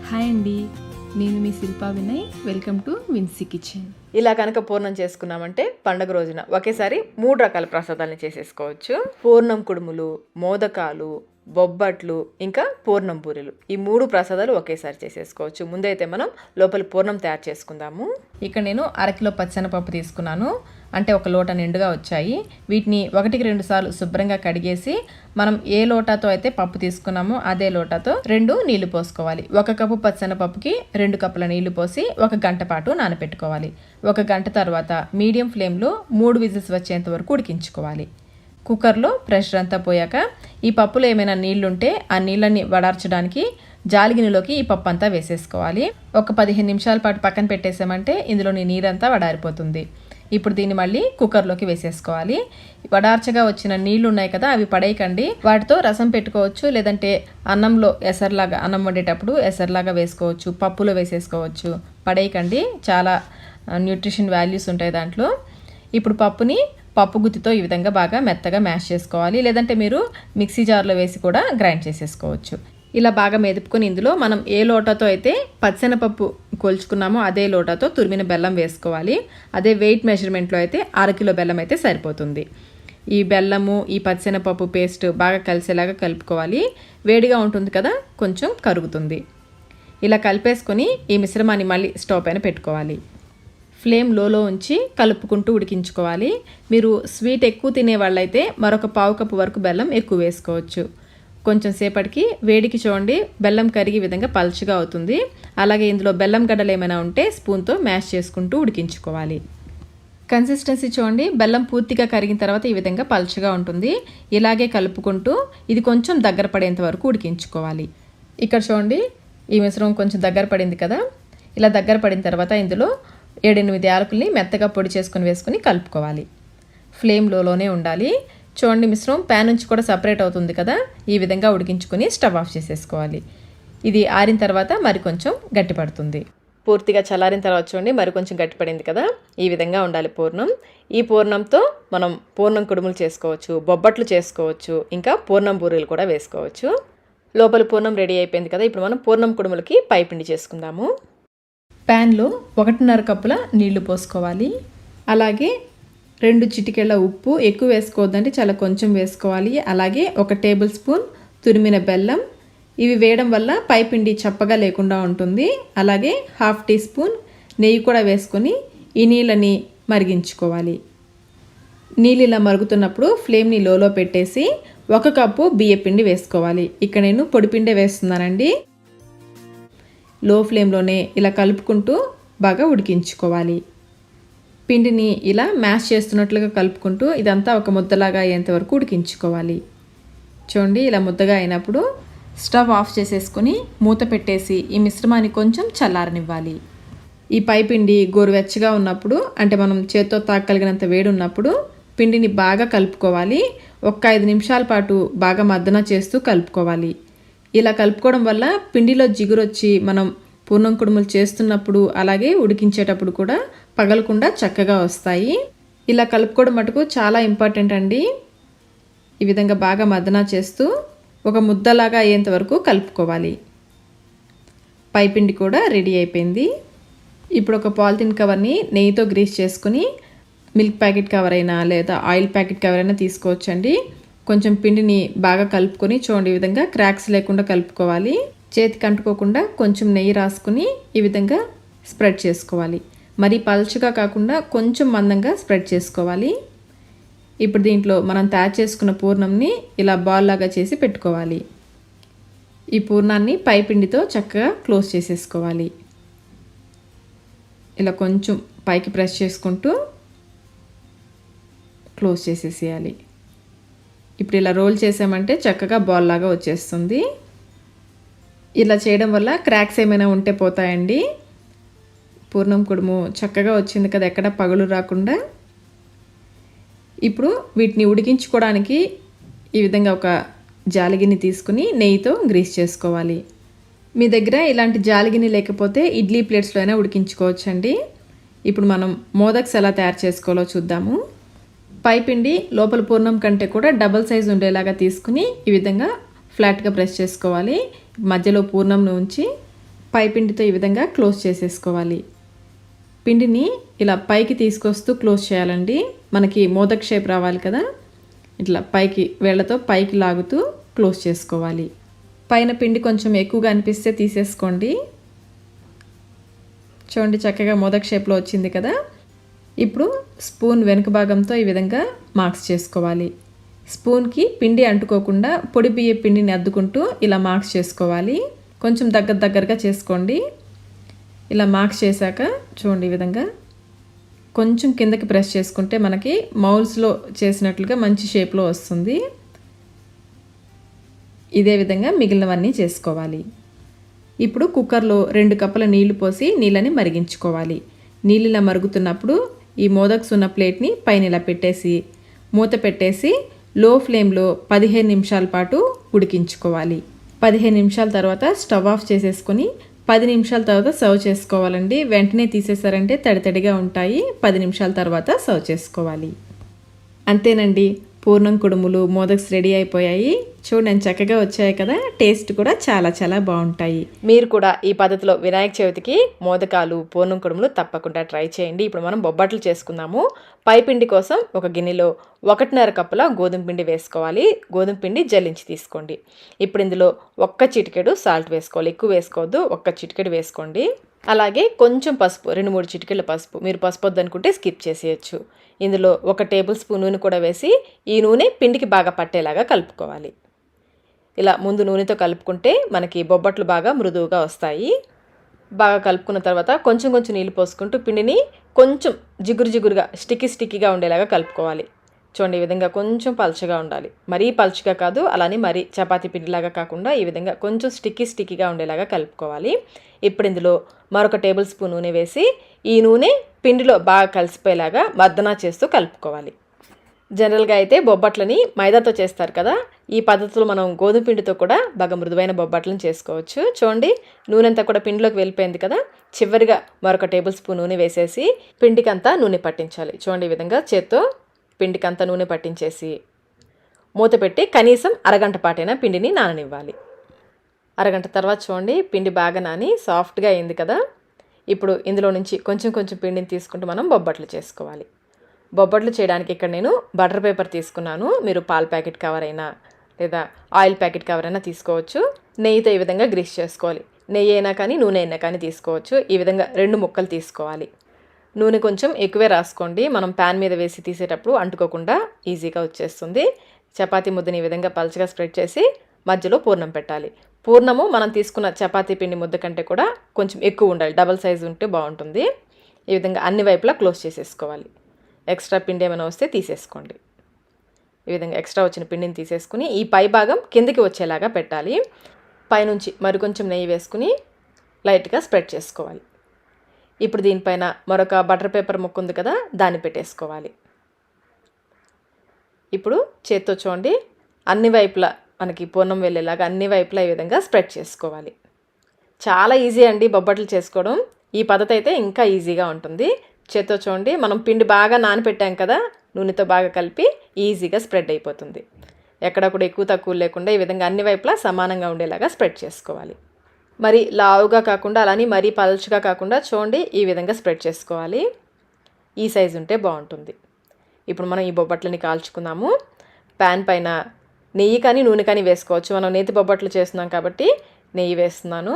Hi అండి, నేను మీ Shilpa Vinay. Welcome to Vinsy kitchen. ఇలా కనుక పూర్ణం చేసుకున్నామంటే పండుగ రోజున ఒకేసారి 3 రకాల ప్రసాదాలను చేసేసుకోవచ్చు. పూర్ణం కుడుములు, మోదకాలు, బొబ్బట్లు, ఇంకా పూర్ణం బూరెలు, ఈ 3 ప్రసాదాలు ఒకేసారి చేసేసుకోవచ్చు. ముందైతే మనం లోపల పూర్ణం తయారు చేసుకుందాము. ఇక్కడ నేను 1/2 కిలో పచ్చెనపప్పు తీసుకున్నాను, అంటే 1 లోటా నిండుగా వచ్చాయి. వీటిని 1కి 2 సార్లు శుభ్రంగా కడిగేసి మనం ఏ లోటాతో అయితే పప్పు తీసుకున్నామో అదే లోటాతో 2 నీళ్లు పోసుకోవాలి. 1 కప్పు పచ్చెనపప్పుకి 2 కప్పుల నీళ్లు పోసి 1 గంట పాటు నానబెట్టుకోవాలి. 1 గంట తర్వాత మీడియం ఫ్లేమ్లో 3 విజిల్స్ వచ్చేంత వరకు ఉడికించుకోవాలి. కుక్కర్లో ప్రెషర్ అంతా పోయాక ఈ పప్పులో ఏమైనా నీళ్లుంటే ఆ నీళ్ళని వడార్చడానికి జాలిగిన్నెలోకి ఈ పప్పు అంతా వేసేసుకోవాలి. ఒక 15 నిమిషాల పాటు పక్కన పెట్టేసామంటే ఇందులోని నీరంతా వడారిపోతుంది. ఇప్పుడు దీన్ని మళ్ళీ కుక్కర్లోకి వేసేసుకోవాలి. వడార్చగా వచ్చిన నీళ్లు ఉన్నాయి కదా, అవి పడేయకండి. వాటితో రసం పెట్టుకోవచ్చు, లేదంటే అన్నంలో ఎసర్లాగా, అన్నం వండేటప్పుడు ఎసర్లాగా వేసుకోవచ్చు, పప్పులో వేసేసుకోవచ్చు. పడేయకండి, చాలా న్యూట్రిషన్ వాల్యూస్ ఉంటాయి దాంట్లో. ఇప్పుడు పప్పు గుత్తితో ఈ విధంగా బాగా మెత్తగా మ్యాష్ చేసుకోవాలి, లేదంటే మీరు మిక్సీ జార్లో వేసి కూడా గ్రైండ్ చేసేసుకోవచ్చు. ఇలా బాగా మెదుపుకొని ఇందులో మనం ఏ లోటాతో అయితే పచ్చెనపప్పు కొలుచుకున్నామో అదే లోటాతో తురిమిన బెల్లం వేసుకోవాలి. అదే వెయిట్ మెజర్మెంట్లో అయితే 1/2 కిలో బెల్లం అయితే సరిపోతుంది. ఈ బెల్లము, ఈ పచ్చెనపప్పు పేస్ట్ బాగా కలిసేలాగా కలుపుకోవాలి. వేడిగా ఉంటుంది కదా, కొంచెం కరుగుతుంది. ఇలా కలిపేసుకొని ఈ మిశ్రమాన్ని మళ్ళీ స్టవ్ పైన పెట్టుకోవాలి. ఫ్లేమ్ లోలో ఉంచి కలుపుకుంటూ ఉడికించుకోవాలి. మీరు స్వీట్ ఎక్కువ తినే వాళ్ళైతే మరొక 1/4 కప్పు వరకు బెల్లం ఎక్కువ వేసుకోవచ్చు. కొంచెం సేపటికి వేడికి చూడండి బెల్లం కరిగే విధంగా పల్చగా అవుతుంది. అలాగే ఇందులో బెల్లం గడ్డలు ఏమైనా ఉంటే స్పూన్తో మ్యాష్ చేసుకుంటూ ఉడికించుకోవాలి. కన్సిస్టెన్సీ చూడండి, బెల్లం పూర్తిగా కరిగిన తర్వాత ఈ విధంగా పల్చగా ఉంటుంది. ఇలాగే కలుపుకుంటూ ఇది కొంచెం దగ్గర పడేంత వరకు ఉడికించుకోవాలి. ఇక్కడ చూడండి, ఈ మిశ్రమం కొంచెం దగ్గర పడింది కదా. ఇలా దగ్గర పడిన తర్వాత ఇందులో 7-8 యాలకుల్ని మెత్తగా పొడి చేసుకుని వేసుకుని కలుపుకోవాలి. ఫ్లేమ్ లోనే ఉండాలి. చూడండి, మిశ్రమం ప్యాన్ నుంచి కూడా సపరేట్ అవుతుంది కదా. ఈ విధంగా ఉడికించుకొని స్టవ్ ఆఫ్ చేసేసుకోవాలి. ఇది ఆరిన తర్వాత మరి కొంచెం గట్టిపడుతుంది. పూర్తిగా చల్లారిన తర్వాత చూడండి మరి కొంచెం గట్టిపడింది కదా. ఈ విధంగా ఉండాలి పూర్ణం. ఈ పూర్ణంతో మనం పూర్ణం కుడుములు చేసుకోవచ్చు, బొబ్బట్లు చేసుకోవచ్చు, ఇంకా పూర్ణం బూరెలు కూడా వేసుకోవచ్చు. లోపల పూర్ణం రెడీ అయిపోయింది కదా. ఇప్పుడు మనం పూర్ణం కుడుములకి పైపిండి చేసుకుందాము. ప్యాన్లో 1.5 కప్పుల నీళ్లు పోసుకోవాలి. అలాగే 2 చిటికెళ్ళ ఉప్పు, ఎక్కువ వేసుకోవద్దంటే చాలా కొంచెం వేసుకోవాలి. అలాగే 1 టేబుల్ స్పూన్ తురిమిన బెల్లం. ఇవి వేయడం వల్ల పైపిండి చప్పగా లేకుండా ఉంటుంది. అలాగే 1/2 టీ స్పూన్ నెయ్యి కూడా వేసుకొని ఈ నీళ్ళని మరిగించుకోవాలి. నీళ్ళు ఇలా మరుగుతున్నప్పుడు ఫ్లేమ్ని లోలో పెట్టేసి 1 కప్పు బియ్యపిండి వేసుకోవాలి. ఇక్కడ నేను పొడిపిండే వేస్తున్నానండి. లో ఫ్లేమ్లోనే ఇలా కలుపుకుంటూ బాగా ఉడికించుకోవాలి. పిండిని ఇలా మ్యాష్ చేస్తున్నట్లుగా కలుపుకుంటూ ఇదంతా ఒక ముద్దలాగా అయ్యేంత వరకు ఉడికించుకోవాలి. చూడండి, ఇలా ముద్దగా అయినప్పుడు స్టవ్ ఆఫ్ చేసేసుకొని మూత పెట్టేసి ఈ మిశ్రమాన్ని కొంచెం చల్లారనివ్వాలి. ఈ పైపిండి గోరువెచ్చగా ఉన్నప్పుడు, అంటే మనం చేత్తో తాకగలిగినంత వేడి ఉన్నప్పుడు పిండిని బాగా కలుపుకోవాలి. 5 నిమిషాల పాటు బాగా మద్దన చేస్తూ కలుపుకోవాలి. ఇలా కలుపుకోవడం వల్ల పిండిలో జిగురొచ్చి మనం పూర్ణం కుడుములు చేస్తున్నప్పుడు అలాగే ఉడికించేటప్పుడు కూడా పగలకుండా చక్కగా వస్తాయి. ఇలా కలుపుకోవడం మటుకు చాలా ఇంపార్టెంట్ అండి. ఈ విధంగా బాగా మద్దన చేస్తూ ఒక ముద్దలాగా అయ్యేంత వరకు కలుపుకోవాలి. పైపిండి కూడా రెడీ అయిపోయింది. ఇప్పుడు ఒక పాలిథిన్ కవర్ని నెయ్యితో గ్రీస్ చేసుకుని మిల్క్ ప్యాకెట్ కవర్ అయినా లేదా ఆయిల్ ప్యాకెట్ కవర్ అయినా తీసుకోవచ్చండి. కొంచెం పిండిని బాగా కలుపుకొని చూడండి, ఈ విధంగా క్రాక్స్ లేకుండా కలుపుకోవాలి. చేతికి అంటుకోకుండా కొంచెం నెయ్యి రాసుకుని ఈ విధంగా స్ప్రెడ్ చేసుకోవాలి. మరి పల్చగా కాకుండా కొంచెం మందంగా స్ప్రెడ్ చేసుకోవాలి. ఇప్పుడు దీంట్లో మనం తయారు చేసుకున్న పూర్ణంని ఇలా బాల్ లాగా చేసి పెట్టుకోవాలి. ఈ పూర్ణాన్ని పైపిండితో చక్కగా క్లోజ్ చేసేసుకోవాలి. ఇలా కొంచెం పైకి ప్రెస్ చేసుకుంటూ క్లోజ్ చేసేసేయాలి. ఇప్పుడు ఇలా రోల్ చేసామంటే చక్కగా బాల్ లాగా వచ్చేస్తుంది. ఇలా చేయడం వల్ల క్రాక్స్ ఏమైనా ఉంటే పోతాయండి. పూర్ణం కుడుము చక్కగా వచ్చింది కదా, ఎక్కడ పగులు రాకుండా. ఇప్పుడు వీటిని ఉడికించుకోవడానికి ఈ విధంగా ఒక జాలిగిని తీసుకుని నెయ్యితో గ్రీస్ చేసుకోవాలి. మీ దగ్గర ఇలాంటి జాలిగిని లేకపోతే ఇడ్లీ ప్లేట్స్లో అయినా ఉడికించుకోవచ్చండి. ఇప్పుడు మనం మోదక్స్ ఎలా తయారు చేసుకోవాలో చూద్దాము. పైపిండి లోపల పూర్ణం కంటే కూడా డబల్ సైజు ఉండేలాగా తీసుకుని ఈ విధంగా ఫ్లాట్గా ప్రెస్ చేసుకోవాలి. మధ్యలో పూర్ణంను ఉంచి పైపిండితో ఈ విధంగా క్లోజ్ చేసేసుకోవాలి. పిండిని ఇలా పైకి తీసుకొస్తూ క్లోజ్ చేయాలండి. మనకి మోదక్ షేప్ రావాలి కదా, ఇట్లా పైకి వేళ్ళతో పైకి లాగుతూ క్లోజ్ చేసుకోవాలి. పైన పిండి కొంచెం ఎక్కువగా అనిపిస్తే తీసేసుకోండి. చూడండి చక్కగా మోదక్ షేప్లో వచ్చింది కదా. ఇప్పుడు స్పూన్ వెనుక భాగంతో ఈ విధంగా మార్క్స్ చేసుకోవాలి. స్పూన్కి పిండి అంటుకోకుండా పొడి బియ్య పిండిని అద్దుకుంటూ ఇలా మార్క్స్ చేసుకోవాలి. కొంచెం దగ్గరగా చేసుకోండి. ఇలా మార్క్స్ చేశాక చూడండి ఈ విధంగా కొంచెం కిందకి ప్రెస్ చేసుకుంటే మనకి మౌల్స్లో చేసినట్లుగా మంచి షేప్లో వస్తుంది. ఇదే విధంగా మిగిలినవన్నీ చేసుకోవాలి. ఇప్పుడు కుక్కర్లో 2 కప్పుల నీళ్లు పోసి నీళ్ళని మరిగించుకోవాలి. నీళ్ళు ఇలా మరుగుతున్నప్పుడు ఈ మోదక్స్ ఉన్న ప్లేట్ని పైన ఇలా పెట్టేసి మూత పెట్టేసి లో ఫ్లేమ్లో 15 నిమిషాల పాటు ఉడికించుకోవాలి. 15 నిమిషాల తర్వాత స్టవ్ ఆఫ్ చేసేసుకొని 10 నిమిషాల తర్వాత సర్వ్ చేసుకోవాలండి. వెంటనే తీసేసారంటే తడితడిగా ఉంటాయి. 10 నిమిషాల తర్వాత సర్వ్ చేసుకోవాలి. అంతేనండి, పూర్ణం కుడుములు మోదక్స్ రెడీ అయిపోయాయి. చూడండి చక్కగా వచ్చాయి కదా. టేస్ట్ కూడా చాలా చాలా బాగుంటాయి. మీరు కూడా ఈ పద్ధతిలో వినాయక చవితికి మోదకాలు పూర్ణం కుడుములు తప్పకుండా ట్రై చేయండి. ఇప్పుడు మనం బొబ్బట్లు చేసుకుందాము. పైపిండి కోసం ఒక గిన్నెలో 1.5 కప్పుల గోధుమ పిండి వేసుకోవాలి. గోధుమ పిండి జల్లించి తీసుకోండి. ఇప్పుడు ఇందులో 1 చిటికెడు సాల్ట్ వేసుకోవాలి. ఎక్కువ వేసుకోవద్దు, 1 చిటికెడు వేసుకోండి. అలాగే కొంచెం పసుపు, 2-3 చిటికెళ్ళ పసుపు. మీరు పసుపు వద్దనుకుంటే స్కిప్ చేసేయచ్చు. ఇందులో 1 టేబుల్ స్పూన్ నూనె కూడా వేసి ఈ నూనె పిండికి బాగా పట్టేలాగా కలుపుకోవాలి. ఇలా ముందు నూనెతో కలుపుకుంటే మనకి బొబ్బట్లు బాగా మృదువుగా వస్తాయి. బాగా కలుపుకున్న తర్వాత కొంచెం నీళ్ళు పోసుకుంటూ పిండిని కొంచెం జిగురుగా స్టిక్కీగా ఉండేలాగా కలుపుకోవాలి. చూడండి ఈ విధంగా కొంచెం పల్చగా ఉండాలి. మరీ పల్చగా కాదు, అలానే మరీ చపాతీ పిండిలాగా కాకుండా ఈ విధంగా కొంచెం స్టిక్కీగా ఉండేలాగా కలుపుకోవాలి. ఇప్పుడు ఇందులో మరొక టేబుల్ స్పూన్ నూనె వేసి ఈ నూనె పిండిలో బాగా కలిసిపోయేలాగా మర్దనా చేస్తూ కలుపుకోవాలి. జనరల్గా అయితే బొబ్బట్లని మైదాతో చేస్తారు కదా, ఈ పద్ధతిలో మనం గోధుమ పిండితో కూడా బాగా మృదువైన బొబ్బట్లను చేసుకోవచ్చు. చూడండి నూనె అంతా కూడా పిండిలోకి వెళ్ళిపోయింది కదా. చివరిగా మరొక టేబుల్ స్పూన్ నూనె వేసేసి పిండికంతా నూనె పట్టించాలి. చూడండి ఈ విధంగా చేత్తో పిండికంతా నూనె పట్టించేసి మూత పెట్టి కనీసం అరగంట పాటైనా పిండిని నాననివ్వాలి. అరగంట తర్వాత చూడండి పిండి బాగా నాని సాఫ్ట్గా అయింది కదా. ఇప్పుడు ఇందులో నుంచి కొంచెం పిండిని తీసుకుంటూ మనం బొబ్బట్లు చేసుకోవాలి. బొబ్బట్లు చేయడానికి ఇక్కడ నేను బటర్ పేపర్ తీసుకున్నాను. మీరు పాల ప్యాకెట్ కవర్ అయినా లేదా ఆయిల్ ప్యాకెట్ కవర్ అయినా తీసుకోవచ్చు. నెయ్యితో ఈ విధంగా గ్రీస్ చేసుకోవాలి. నెయ్యి అయినా కానీ నూనె అయినా కానీ తీసుకోవచ్చు. ఈ విధంగా 2 ముక్కలు తీసుకోవాలి. నూనె కొంచెం ఎక్కువే రాసుకోండి. మనం ప్యాన్ మీద వేసి తీసేటప్పుడు అంటుకోకుండా ఈజీగా వచ్చేస్తుంది. చపాతీ ముద్దని ఈ విధంగా పల్చగా స్ప్రెడ్ చేసి మధ్యలో పూర్ణం పెట్టాలి. పూర్ణము మనం తీసుకున్న చపాతీ పిండి ముద్ద కంటే కూడా కొంచెం ఎక్కువ ఉండాలి. డబల్ సైజు ఉంటే బాగుంటుంది. ఈ విధంగా అన్ని వైపులా క్లోజ్ చేసేసుకోవాలి. ఎక్స్ట్రా పిండి ఏమైనా వస్తే తీసేసుకోండి. ఈ విధంగా ఎక్స్ట్రా వచ్చిన పిండిని తీసేసుకుని ఈ పై భాగం కిందకి వచ్చేలాగా పెట్టాలి. పైనుంచి మరికొంచెం నెయ్యి వేసుకుని లైట్గా స్ప్రెడ్ చేసుకోవాలి. ఇప్పుడు దీనిపైన మరొక బటర్ పేపర్ ముక్క ఉంది కదా, దాన్ని పెట్టేసుకోవాలి. ఇప్పుడు చేత్తో చూడండి అన్ని వైపులా మనకి పూర్ణం వెళ్ళేలాగా అన్ని వైపులా ఈ విధంగా స్ప్రెడ్ చేసుకోవాలి. చాలా ఈజీ అండి బొబ్బట్లు చేసుకోవడం. ఈ పద్ధతి అయితే ఇంకా ఈజీగా ఉంటుంది. చేత్తో చూడండి మనం పిండి బాగా నానపెట్టాం కదా, నూనెతో బాగా కలిపి ఈజీగా స్ప్రెడ్ అయిపోతుంది. ఎక్కడ కూడా ఎక్కువ తక్కువ లేకుండా ఈ విధంగా అన్ని వైపులా సమానంగా ఉండేలాగా స్ప్రెడ్ చేసుకోవాలి. మరి లావుగా కాకుండా అలానే మరీ పల్చగా కాకుండా చూడండి ఈ విధంగా స్ప్రెడ్ చేసుకోవాలి. ఈ సైజు ఉంటే బాగుంటుంది. ఇప్పుడు మనం ఈ బొబ్బట్లని కాల్చుకుందాము. ప్యాన్ పైన నెయ్యి కానీ నూనె కానీ వేసుకోవచ్చు. మనం నేతి బొబ్బట్లు చేస్తున్నాం కాబట్టి నెయ్యి వేస్తున్నాను.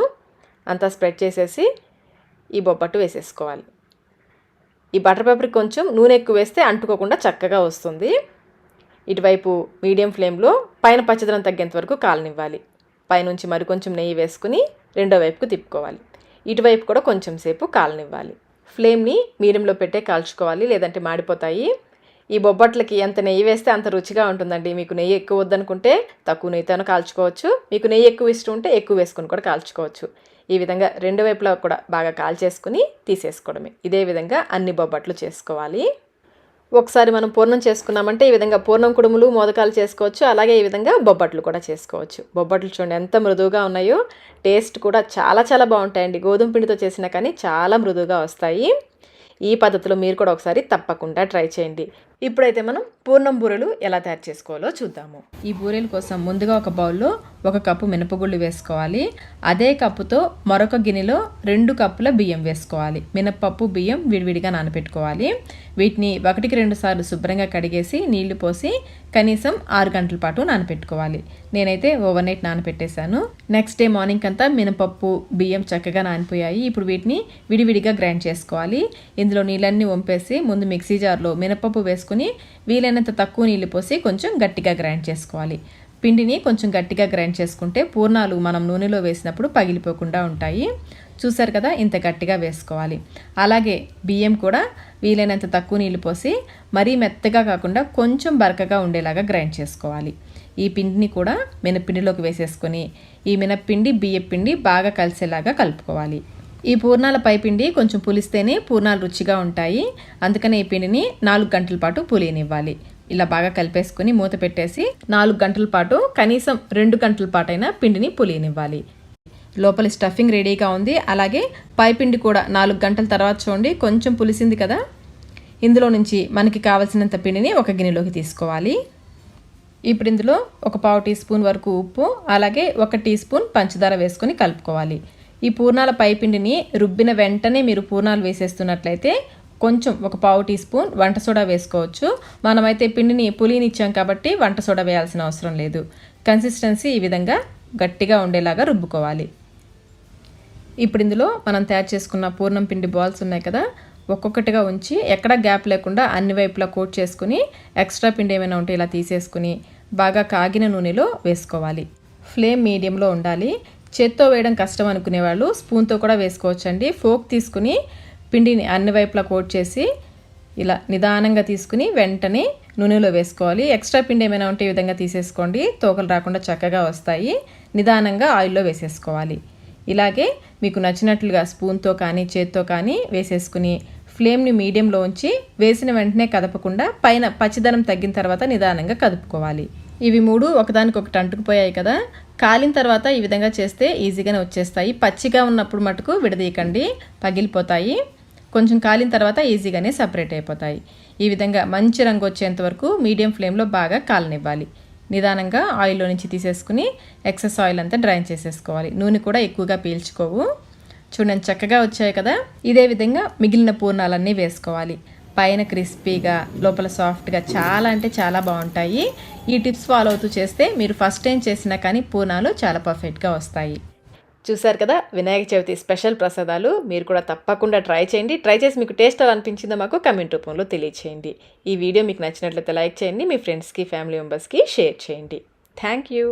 అంతా స్ప్రెడ్ చేసేసి ఈ బొబ్బట్టు వేసేసుకోవాలి. ఈ బటర్ పేపర్కి కొంచెం నూనె ఎక్కువ వేస్తే అంటుకోకుండా చక్కగా వస్తుంది. ఇటువైపు మీడియం ఫ్లేమ్లో పైన పచ్చదనం తగ్గేంత వరకు కాలనివ్వాలి. పైనుంచి మరికొంచెం నెయ్యి వేసుకుని రెండో వైపుకు తిప్పుకోవాలి. ఇటువైపు కూడా కొంచెం సేపు కాలనివ్వాలి. ఫ్లేమ్ని మీడియంలో పెట్టే కాల్చుకోవాలి, లేదంటే మాడిపోతాయి. ఈ బొబ్బట్లకి ఎంత నెయ్యి వేస్తే అంత రుచిగా ఉంటుందండి. మీకు నెయ్యి ఎక్కువ వద్దనుకుంటే తక్కువ నెయ్యితోనే కాల్చుకోవచ్చు. మీకు నెయ్యి ఎక్కువ ఇష్టం ఉంటే ఎక్కువ వేసుకుని కూడా కాల్చుకోవచ్చు. ఈ విధంగా రెండు వైపులా కూడా బాగా కాల్చేసుకుని తీసేసుకోవడమే. ఇదే విధంగా అన్ని బొబ్బట్లు చేసుకోవాలి. ఒకసారి మనం పూర్ణం చేసుకున్నామంటే ఈ విధంగా పూర్ణం కుడుములు మోదకాలు చేసుకోవచ్చు. అలాగే ఈ విధంగా బొబ్బట్లు కూడా చేసుకోవచ్చు. బొబ్బట్లు చూడండి ఎంత మృదువుగా ఉన్నాయో. టేస్ట్ కూడా చాలా చాలా బాగుంటాయండి. గోధుమ పిండితో చేసినా కానీ చాలా మృదువుగా వస్తాయి. ఈ పద్ధతిలో మీరు కూడా ఒకసారి తప్పకుండా ట్రై చేయండి. ఇప్పుడైతే మనం పూర్ణం బూరెలు ఎలా తయారు చేసుకోవాలో చూద్దాము. ఈ బూరెల కోసం ముందుగా ఒక బౌల్లో 1 కప్పు మినపగుళ్ళు వేసుకోవాలి. అదే కప్పుతో మరొక గిన్నెలో 2 కప్పుల బియ్యం వేసుకోవాలి. మినపప్పు బియ్యం విడివిడిగా నానబెట్టుకోవాలి. వీటిని 1కి 2 సార్లు శుభ్రంగా కడిగేసి నీళ్లు పోసి కనీసం 6 గంటల పాటు నానబెట్టుకోవాలి. నేనైతే ఓవర్ నైట్ నానబెట్టేశాను. నెక్స్ట్ డే మార్నింగ్ అంతా మినపప్పు బియ్యం చక్కగా నానిపోయాయి. ఇప్పుడు వీటిని విడివిడిగా గ్రైండ్ చేసుకోవాలి. ఇందులో నీళ్ళన్నీ వంపేసి ముందు మిక్సీ జార్లో మినపప్పు వేసుకుని వీలైనంత తక్కువ నీళ్లు పోసి కొంచెం గట్టిగా గ్రైండ్ చేసుకోవాలి. పిండిని కొంచెం గట్టిగా గ్రైండ్ చేసుకుంటే పూర్ణాలు మనం నూనెలో వేసినప్పుడు పగిలిపోకుండా ఉంటాయి. చూసారు కదా, ఇంత గట్టిగా వేసుకోవాలి. అలాగే బియ్యం కూడా వీలైనంత తక్కువ నీళ్లు పోసి మరీ మెత్తగా కాకుండా కొంచెం బరకగా ఉండేలాగా గ్రైండ్ చేసుకోవాలి. ఈ పిండిని కూడా మినప్పిండిలోకి వేసేసుకొని ఈ మినప్పిండి బియ్యపిండి బాగా కలిసేలాగా కలుపుకోవాలి. ఈ పూర్ణాల పైపిండి కొంచెం పులిస్తేనే పూర్ణాలు రుచిగా ఉంటాయి. అందుకని ఈ పిండిని 4 గంటల పాటు పులియనివ్వాలి. ఇలా బాగా కలిపేసుకుని మూత పెట్టేసి 4 గంటల పాటు కనీసం 2 గంటల పాటైనా పిండిని పులియనివ్వాలి. లోపలి స్టఫింగ్ రెడీగా ఉంది. అలాగే పైపిండి కూడా 4 గంటల తర్వాత చూడండి కొంచెం పులిసింది కదా. ఇందులో నుంచి మనకి కావలసినంత పిండిని ఒక గిన్నెలోకి తీసుకోవాలి. ఇప్పుడు ఇందులో 1/4 టీ స్పూన్ వరకు ఉప్పు, అలాగే 1 టీ స్పూన్ పంచదార వేసుకొని కలుపుకోవాలి. ఈ పూర్ణాల పైపిండిని రుబ్బిన వెంటనే మీరు పూర్ణాలు వేసేస్తున్నట్లయితే కొంచెం 1/4 టీ స్పూన్ వంట సోడా వేసుకోవచ్చు. మనమైతే పిండిని పులియనిచ్చాం కాబట్టి వంట సోడా వేయాల్సిన అవసరం లేదు. కన్సిస్టెన్సీ ఈ విధంగా గట్టిగా ఉండేలాగా రుబ్బుకోవాలి. ఇప్పుడు ఇందులో మనం తయారు చేసుకున్న పూర్ణం పిండి బాల్స్ ఉన్నాయి కదా, ఒక్కొక్కటిగా ఉంచి ఎక్కడ గ్యాప్ లేకుండా అన్ని వైపులా కోట్ చేసుకుని ఎక్స్ట్రా పిండి ఏమైనా ఉంటే ఇలా తీసేసుకుని బాగా కాగిన నూనెలో వేసుకోవాలి. ఫ్లేమ్ మీడియంలో ఉండాలి. చేత్తో వేయడం కష్టం అనుకునే వాళ్ళు స్పూన్తో కూడా వేసుకోవచ్చండి. ఫోక్ తీసుకుని పిండిని అన్ని వైపులా కోట్ చేసి ఇలా నిదానంగా తీసుకుని వెంటనే నూనెలో వేసుకోవాలి. ఎక్స్ట్రా పిండి ఏమైనా ఉంటే ఈ విధంగా తీసేసుకోండి. తోకలు రాకుండా చక్కగా వస్తాయి. నిదానంగా ఆయిల్లో వేసేసుకోవాలి. ఇలాగే మీకు నచ్చినట్లుగా స్పూన్తో కానీ చేత్తో కానీ వేసేసుకుని ఫ్లేమ్ని మీడియంలో ఉంచి వేసిన వెంటనే కదపకుండా పైన పచ్చిదనం తగ్గిన తర్వాత నిదానంగా కదుపుకోవాలి. ఇవి 3 ఒకదానికొకటి అంటుకుపోయాయి కదా, కాలిన తర్వాత ఈ విధంగా చేస్తే ఈజీగానే వచ్చేస్తాయి. పచ్చిగా ఉన్నప్పుడు మటుకు విడదీయకండి, పగిలిపోతాయి. కొంచెం కాలిన తర్వాత ఈజీగానే సపరేట్ అయిపోతాయి. ఈ విధంగా మంచి రంగు వచ్చేంత వరకు మీడియం ఫ్లేమ్లో బాగా కాలనివ్వాలి. నిదానంగా ఆయిల్లో నుంచి తీసేసుకుని ఎక్సెస్ ఆయిల్ అంతా డ్రైన్ చేసేసుకోవాలి. నూనె కూడా ఎక్కువగా పీల్చుకోవు. చూడండి చక్కగా వచ్చాయి కదా. ఇదే విధంగా మిగిలిన పూర్ణాలన్నీ వేసుకోవాలి. పైన క్రిస్పీగా లోపల సాఫ్ట్గా చాలా అంటే చాలా బాగుంటాయి. ఈ టిప్స్ ఫాలో అవుతూ చేస్తే మీరు ఫస్ట్ టైం చేసినా కానీ పూర్ణాలు చాలా పర్ఫెక్ట్గా వస్తాయి. చూసారు కదా, వినాయక చవితి స్పెషల్ ప్రసాదాలు మీరు కూడా తప్పకుండా ట్రై చేయండి. ట్రై చేసి మీకు టేస్ట్ ఎలా అనిపించిందో మాకు కమెంట్ రూపంలో తెలియచేయండి. ఈ వీడియో మీకు నచ్చినట్లయితే లైక్ చేయండి. మీ ఫ్రెండ్స్కి ఫ్యామిలీ మెంబర్స్కి షేర్ చేయండి. Thank you.